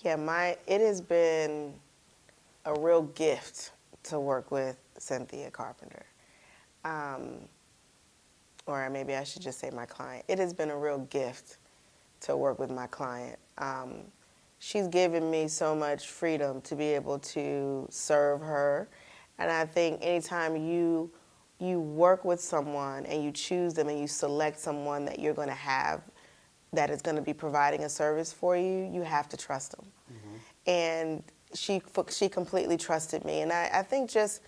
Yeah, it has been a real gift to work with Cynthia Carpenter. Um, or maybe I should just say my client. It has been a real gift to work with my client. She's given me so much freedom to be able to serve her. And I think anytime you work with someone and you choose them and you select someone that you're going to have that is going to be providing a service for you, you have to trust them. Mm-hmm. And she completely trusted me. And I think just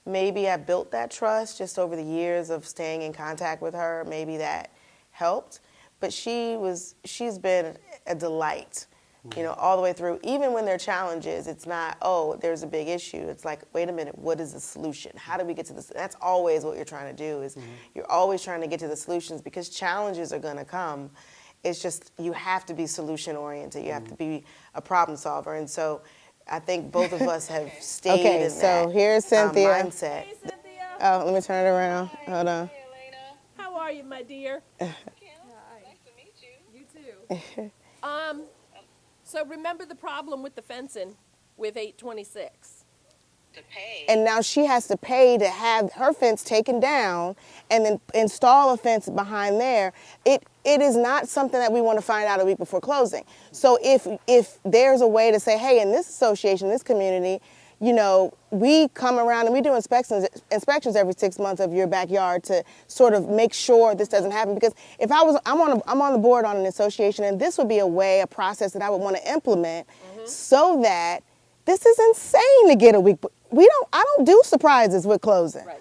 maybe I built that trust just over the years of staying in contact with her. Maybe that helped. But she's been a delight, you know, all the way through. Even when there are challenges, it's not, oh, there's a big issue. It's like, wait a minute, what is the solution? How do we get to this? That's always what you're trying to do is you're always trying to get to the solutions because challenges are going to come. It's just you have to be solution oriented. You have to be a problem solver. And so I think both of us have stayed in that here's Cynthia. Mindset. Hey, Cynthia. Oh, let me turn it around. Hi. Hold on. Hey, Elena. How are you, my dear? Kim, nice to meet you. You too. So remember the problem with the fencing with 826? To pay. And now she has to pay to have her fence taken down and then install a fence behind there. It is not something that we want to find out a week before closing. So if there's a way to say, hey, in this association, this community, you know, we come around and we do inspections every 6 months of your backyard to sort of make sure this doesn't happen. Because if I'm on the board on an association, and this would be a process that I would want to implement so that this is insane to get a week. I don't do surprises with closing. Right.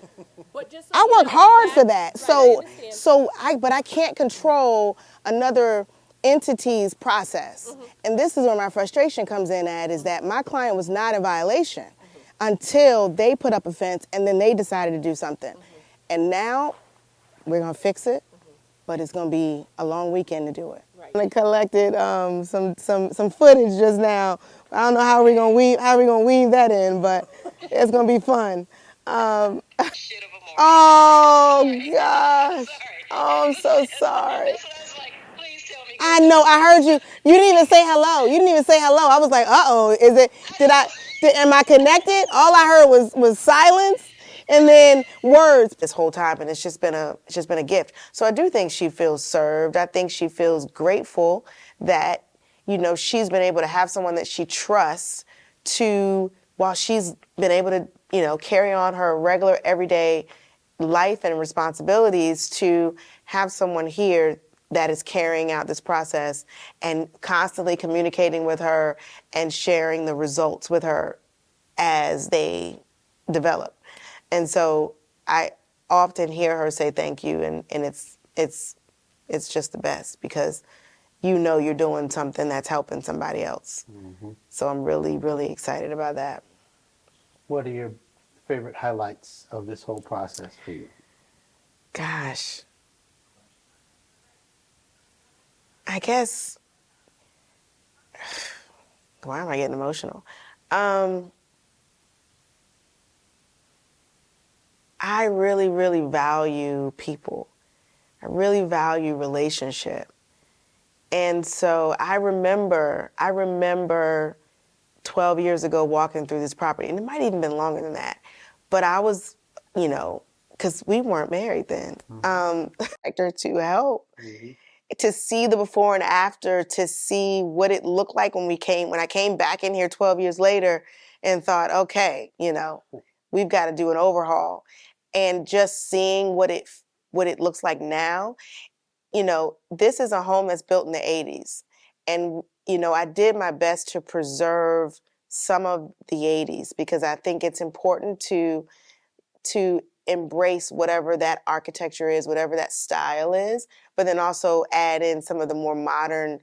But just so I you work know, hard for that. Right, But I can't control another entity's process. And this is where my frustration comes in at, is that my client was not in violation until they put up a fence and then they decided to do something. And now we're going to fix it, but it's going to be a long weekend to do it. Right. I collected some footage just now. I don't know how we're gonna weave that in, but it's gonna be fun. Shit of a morning. Oh gosh! Oh, I'm so sorry. That's what I was like, please tell me. I know. I heard you. You didn't even say hello. I was like, uh-oh. Am I connected? All I heard was silence and then words. This whole time, and it's just been a gift. So I do think she feels served. I think she feels grateful that, you know, she's been able to have someone that she trusts while she's been able to, you know, carry on her regular everyday life and responsibilities, to have someone here that is carrying out this process and constantly communicating with her and sharing the results with her as they develop. And so I often hear her say thank you, and it's just the best, because you know you're doing something that's helping somebody else. Mm-hmm. So I'm really, really excited about that. What are your favorite highlights of this whole process for you? Gosh, I guess, why am I getting emotional? I really, really value people. I really value relationship. And so I remember 12 years ago walking through this property, and it might even been longer than that, but I was, you know, because we weren't married then, to help, to see the before and after, to see what it looked like when I came back in here 12 years later and thought, okay, you know, we've got to do an overhaul. And just seeing what it looks like now, you know, this is a home that's built in the 80s. And, you know, I did my best to preserve some of the 80s, because I think it's important to embrace whatever that architecture is, whatever that style is, but then also add in some of the more modern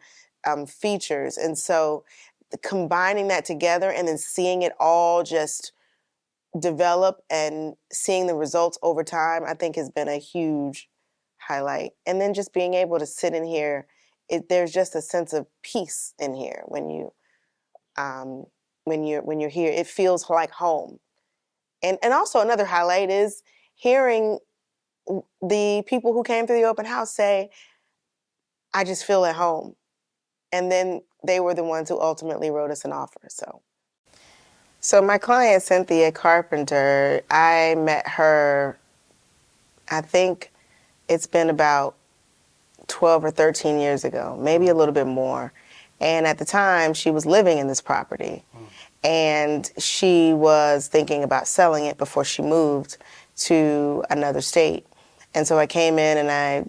features. And so combining that together and then seeing it all just develop and seeing the results over time, I think has been a huge highlight. And then just being able to sit in here, there's just a sense of peace in here when you're here. It feels like home. And also another highlight is hearing the people who came through the open house say, I just feel at home. And then they were the ones who ultimately wrote us an offer. So my client, Cynthia Carpenter, I met her, I think it's been about 12 or 13 years ago, maybe a little bit more. And at the time, she was living in this property. And she was thinking about selling it before she moved to another state. And so I came in and I,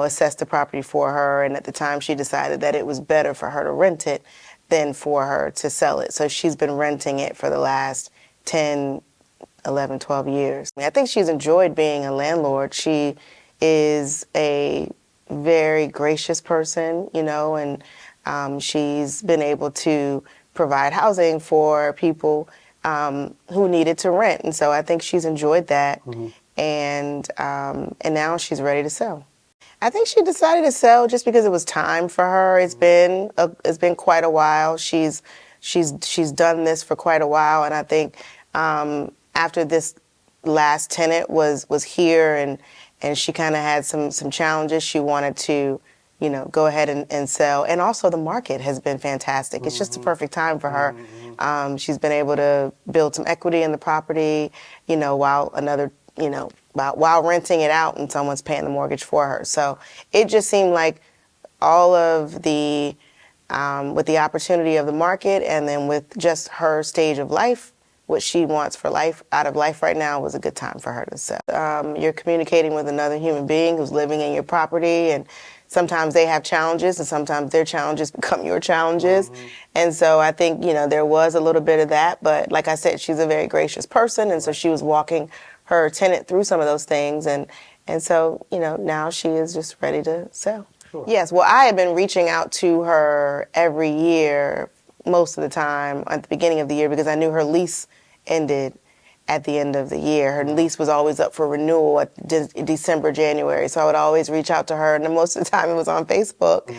assessed the property for her. And at the time, she decided that it was better for her to rent it than for her to sell it. So she's been renting it for the last 10, 11, 12 years. I think she's enjoyed being a landlord. She is a very gracious person, and she's been able to provide housing for people who needed to rent. And so I think she's enjoyed that. And now she's ready to sell. I think she decided to sell just because it was time for her. It's been quite a while. She's done this for quite a while, and I think after this last tenant was here and she kind of had some challenges, she wanted to go ahead and sell. And also the market has been fantastic. It's just the perfect time for her. She's been able to build some equity in the property, while while renting it out and someone's paying the mortgage for her. So it just seemed like all of the, with the opportunity of the market and then with just her stage of life, what she wants for life, out of life right now, was a good time for her to sell. You're communicating with another human being who's living in your property, and sometimes they have challenges and sometimes their challenges become your challenges. And so I think, there was a little bit of that, but like I said, she's a very gracious person, and so she was walking her tenant through some of those things, and so, now she is just ready to sell. Sure. Yes, well, I have been reaching out to her every year, most of the time at the beginning of the year, because I knew her lease ended at the end of the year. Her lease was always up for renewal at December, January. So I would always reach out to her, and then most of the time it was on Facebook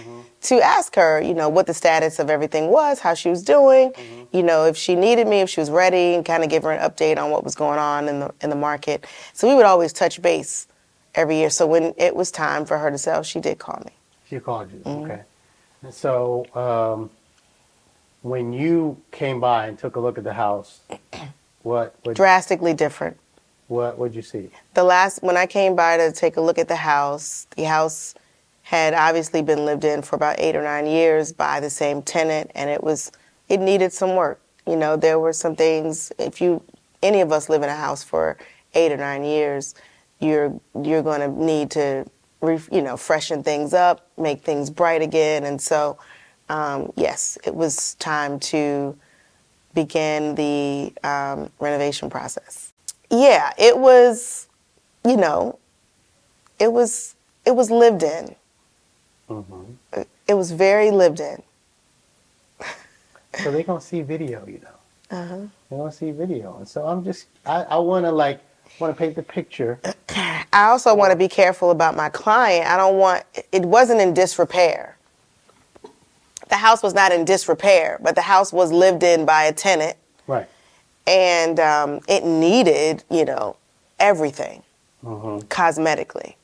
to ask her, what the status of everything was, how she was doing, if she needed me, if she was ready, and kind of give her an update on what was going on in the market. So we would always touch base every year. So when it was time for her to sell, she did call me. She called you, okay. And so when you came by and took a look at the house, what drastically different. What'd you see? When I came by to take a look at the house had obviously been lived in for about 8 or 9 years by the same tenant, and it needed some work. There were some things. If any of us live in a house for 8 or 9 years, you're going to need to freshen things up, make things bright again. And so yes, it was time to begin the renovation process. Yeah, it was, it was lived in. It was very lived in. So they're going to see video, They're going to see video. And so I want to paint the picture. I also want to be careful about my client. It wasn't in disrepair. The house was not in disrepair, but the house was lived in by a tenant. Right. And it needed, everything cosmetically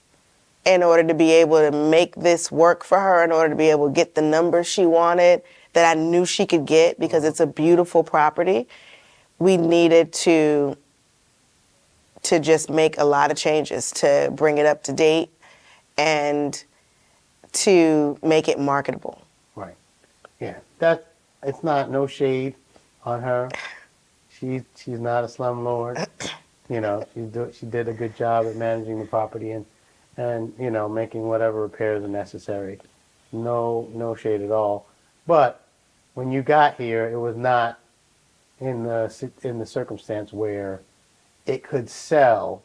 in order to be able to make this work for her, in order to be able to get the numbers she wanted, that I knew she could get, because it's a beautiful property. We needed to just make a lot of changes to bring it up to date and to make it marketable. Right. Yeah. It's not no shade on her. She's not a slumlord. She did a good job at managing the property and making whatever repairs are necessary. No shade at all. But when you got here, it was not in the circumstance where it could sell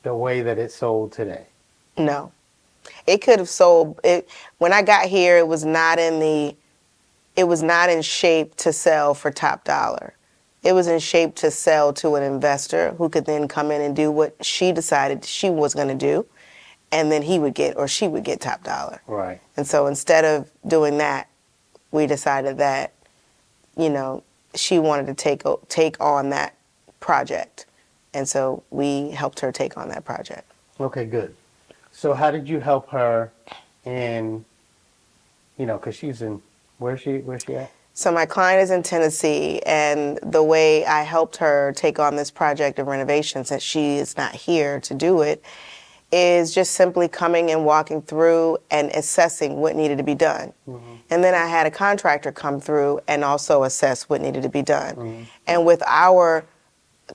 the way that it sold today. No. It could have sold it when I got here. It was not in shape to sell for top dollar. It was in shape to sell to an investor who could then come in and do what she decided she was going to do, and then he would get, or she would get, top dollar. Right. And so instead of doing that, we decided that, she wanted to take on that project. And so we helped her take on that project. Okay, good. So how did you help her in, because she's in Where's she at? So my client is in Tennessee, and the way I helped her take on this project of renovation, since she is not here to do it, is just simply coming and walking through and assessing what needed to be done. And then I had a contractor come through and also assess what needed to be done. And with our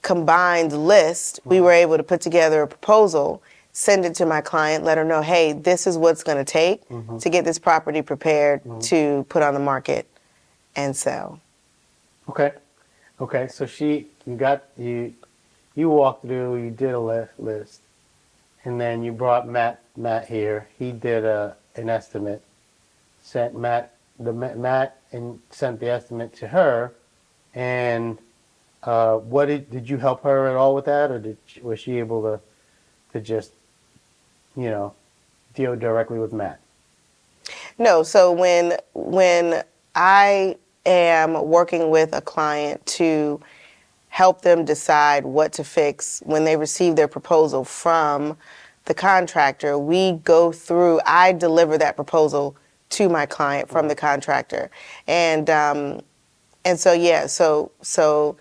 combined list, we were able to put together a proposal, send it to my client, let her know, hey, this is what's going to take to get this property prepared to put on the market and sell. Okay. Okay. So you walked through, you did a list, and then you brought Matt here. He did an estimate, sent Matt and sent the estimate to her. And what did you help her at all with that, or was she able to just deal directly with Matt? No, so when I am working with a client to help them decide what to fix when they receive their proposal from the contractor, I deliver that proposal to my client from the contractor. And so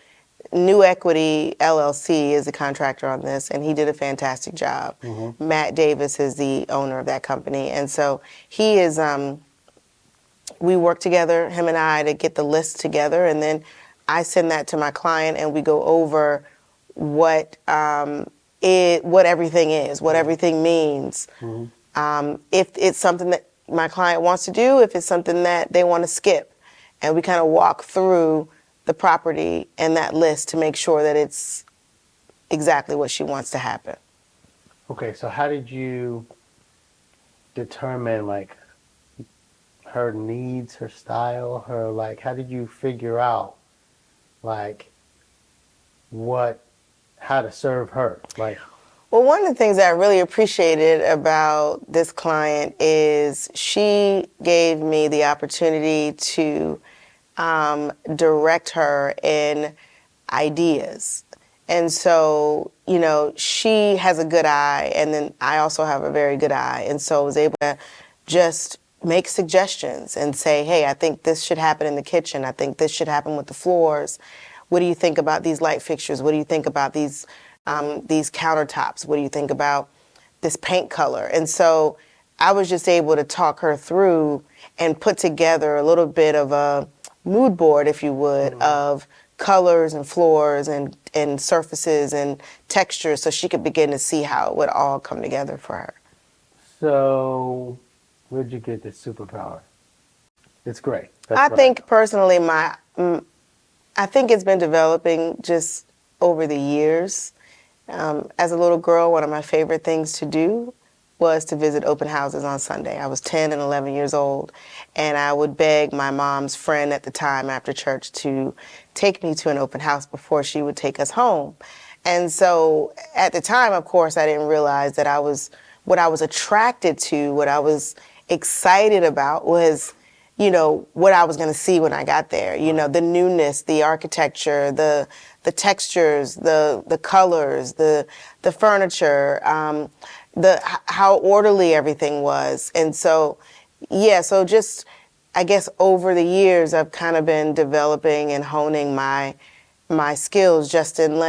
New Equity LLC is the contractor on this, and he did a fantastic job. Matt Davis is the owner of that company, and so he is. We work together, him and I, to get the list together, and then I send that to my client, and we go over what everything is, what everything means. If it's something that my client wants to do, if it's something that they want to skip, and we kind of walk through the property and that list to make sure that it's exactly what she wants to happen. Okay, so how did you determine her needs, her style, how did you figure out how to serve her? Well, one of the things that I really appreciated about this client is she gave me the opportunity to direct her in ideas. And so, she has a good eye, and then I also have a very good eye. And so I was able to just make suggestions and say, hey, I think this should happen in the kitchen. I think this should happen with the floors. What do you think about these light fixtures? What do you think about these countertops? What do you think about this paint color? And so I was just able to talk her through and put together a little bit of a mood board, if you would, of colors and floors and surfaces and textures, so she could begin to see how it would all come together for her. So where'd you get this superpower? It's great. I think personally, I think it's been developing just over the years. As a little girl, one of my favorite things to do was to visit open houses on Sunday. I was 10 and 11 years old, and I would beg my mom's friend at the time after church to take me to an open house before she would take us home. And so at the time, of course, I didn't realize that what I was attracted to, what I was excited about was, what I was going to see when I got there. The newness, the architecture, the textures, the colors, the furniture, how orderly everything was. And so, so just, I guess over the years, I've kind of been developing and honing my skills just in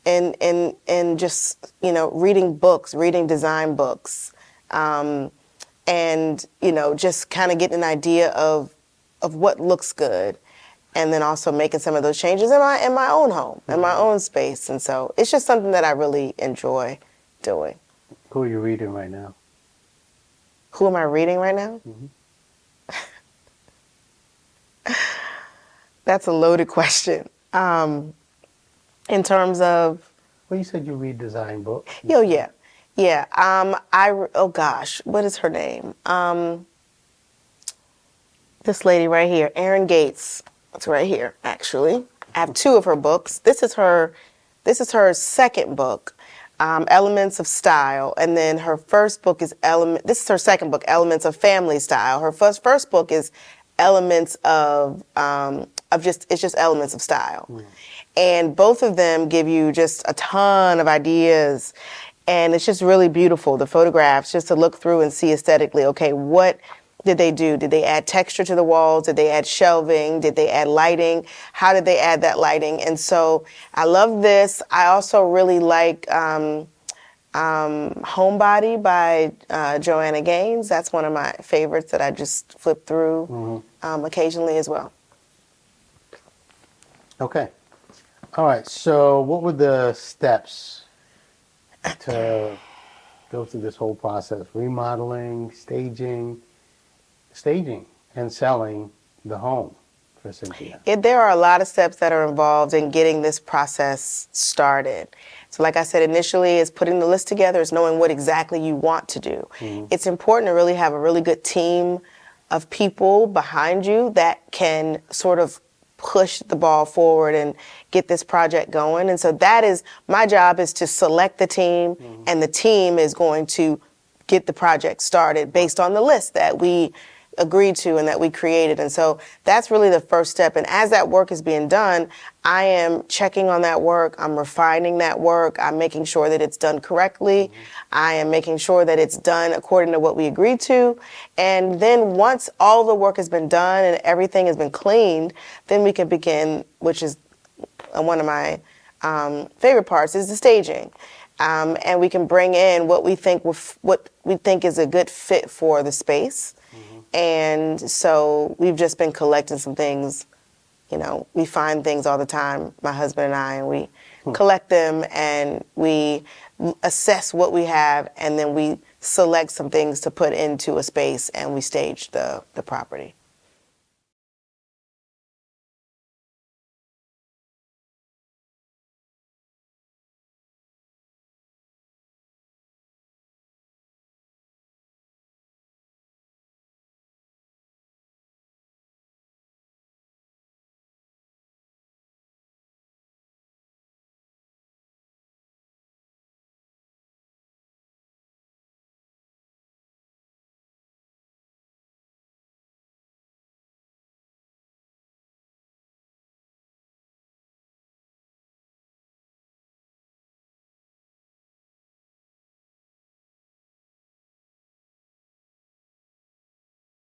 and just, reading books, reading design books, and, just kind of getting an idea of what looks good, and then also making some of those changes in my own home, in my own space. And so it's just something that I really enjoy doing. Who are you reading right now? Who am I reading right now? That's a loaded question. In terms of... Well, you said you read design books. Yeah. Oh gosh, what is her name? This lady right here, Erin Gates. It's right here, actually. I have two of her books. This is her second book, Elements of Style, and then her first book is This is her second book, Elements of Family Style. Her first book is Elements it's just Elements of Style. And both of them give you just a ton of ideas, and it's just really beautiful. The photographs, just to look through and see aesthetically, okay, what did they do? Did they add texture to the walls? Did they add shelving? Did they add lighting? How did they add that lighting? And so I love this. I also really like Homebody by Joanna Gaines. That's one of my favorites that I just flip through occasionally as well. Okay. All right. So, what were the steps to go through this whole process? Remodeling, staging, and selling the home for Cynthia. There are a lot of steps that are involved in getting this process started. So like I said, initially is putting the list together, is knowing what exactly you want to do. It's important to really have a really good team of people behind you that can sort of push the ball forward and get this project going. And so that is, my job is to select the team, and the team is going to get the project started based on the list that we agreed to and that we created. And so that's really the first step. And as that work is being done, I am checking on that work. I'm refining that work. I'm making sure that it's done correctly. I am making sure that it's done according to what we agreed to. And then once all the work has been done and everything has been cleaned, then we can begin, which is one of my favorite parts, is the staging. And we can bring in what we think is a good fit for the space. And so we've just been collecting some things. You know, we find things all the time, my husband and I, and we collect them and we assess what we have, and then we select some things to put into a space and we stage the property.